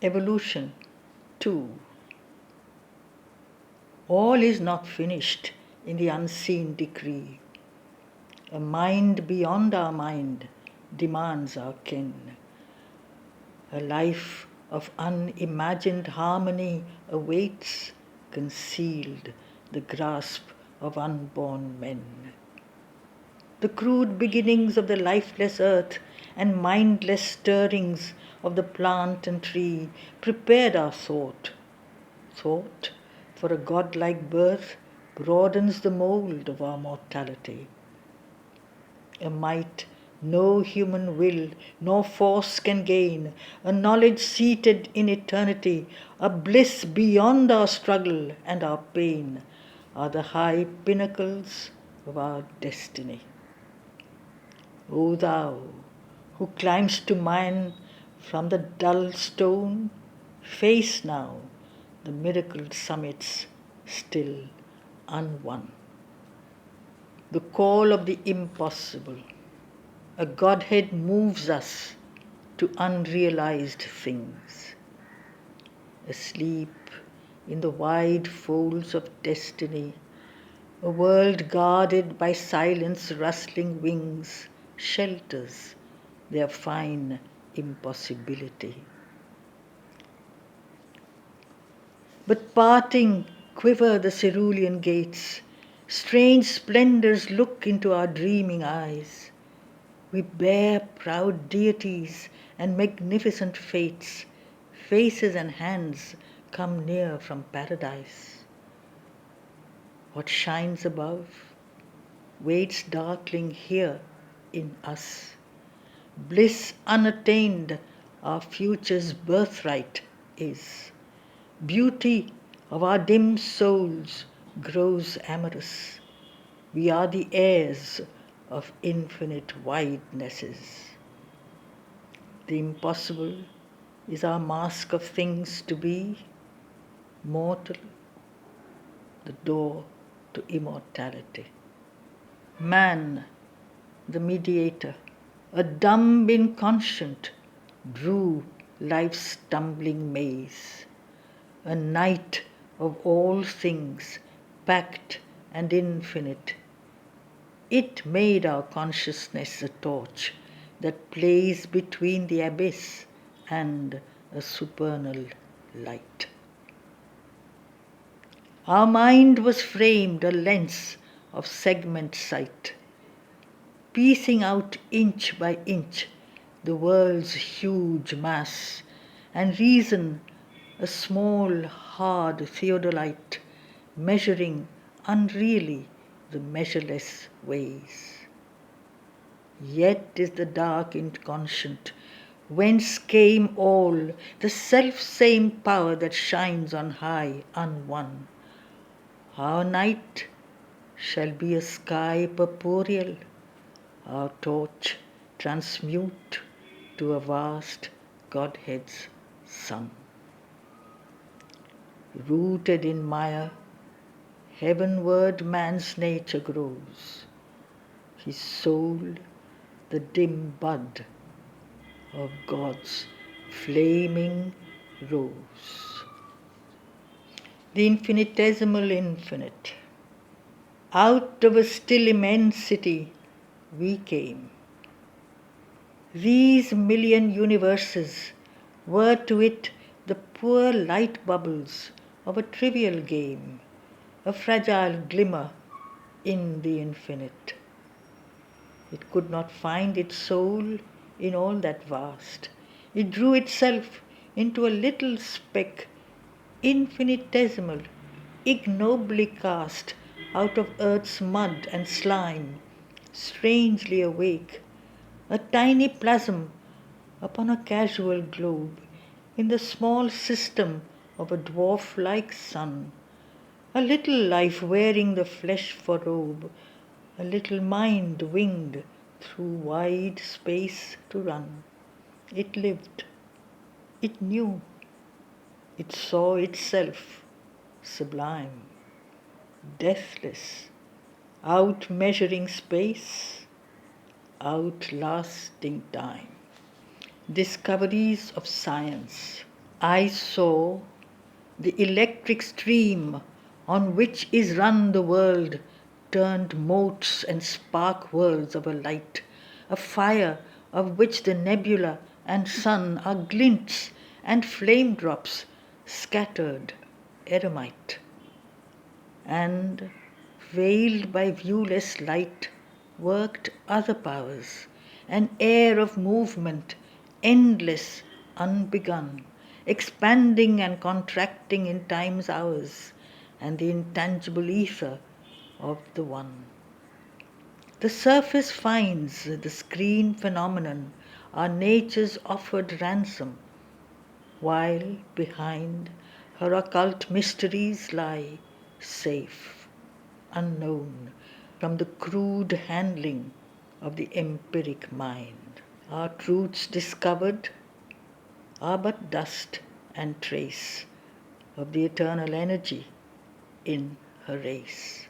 Evolution 2. All is not finished in the unseen decree. A mind beyond our mind demands our ken. A life of unimagined harmony awaits, concealed, the grasp of unborn men. The crude beginnings of the lifeless earth and mindless stirrings of the plant and tree prepared our thought. Thought, for a godlike birth, broadens the mold of our mortality. A might no human will nor force can gain, a knowledge seated in eternity, a bliss beyond our struggle and our pain, are the high pinnacles of our destiny. O thou who climbst to man from the dull stone, face now the miracled summits still unwon. The call of the impossible. A Godhead moves us to unrealized things. Asleep in the wide folds of destiny, a world guarded by silence rustling wings shelters their fine impossibility. But parting quiver the cerulean gates, strange splendors look into our dreaming eyes. We bear proud deities and magnificent fates, faces and hands come near from paradise. What shines above waits darkling here in us. Bliss unattained our future's birthright is. Beauty of our dim souls grows amorous. We are the heirs of infinite widenesses. The impossible is our mask of things to be, mortal, the door to immortality. Man, the mediator, a dumb inconscient, drew life's stumbling maze. A night of all things, packed and infinite. It made our consciousness a torch that plays between the abyss and a supernal light. Our mind was framed a lens of segment sight, piecing out inch by inch the world's huge mass, and reason a small, hard theodolite, measuring unreally the measureless ways. Yet is the dark inconscient, whence came all, the self-same power that shines on high, unwon. Our night shall be a sky purpureal, our torch transmute to a vast Godhead's sun. Rooted in mire, heavenward man's nature grows, his soul the dim bud of God's flaming rose. The infinitesimal infinite. Out of a still immensity we came. These million universes were to it the poor light bubbles of a trivial game, a fragile glimmer in the infinite. It could not find its soul in all that vast. It drew itself into a little speck, infinitesimal, ignobly cast out of earth's mud and slime, strangely awake, a tiny plasm upon a casual globe, in the small system of a dwarf-like sun, a little life wearing the flesh for robe, a little mind winged through wide space to run. It lived, it knew, it saw itself sublime, deathless, out-measuring space, outlasting time. Discoveries of science. I saw the electric stream on which is run the world turned motes and spark worlds of a light, a fire of which the nebula and sun are glints and flame drops scattered eremite. And, veiled by viewless light, worked other powers, an air of movement, endless, unbegun, expanding and contracting in time's hours, and the intangible ether of the one. The surface finds the screen phenomenon are nature's offered ransom, while behind her occult mysteries lie safe, unknown, from the crude handling of the empiric mind. Our truths discovered are but dust and trace of the eternal energy in her race.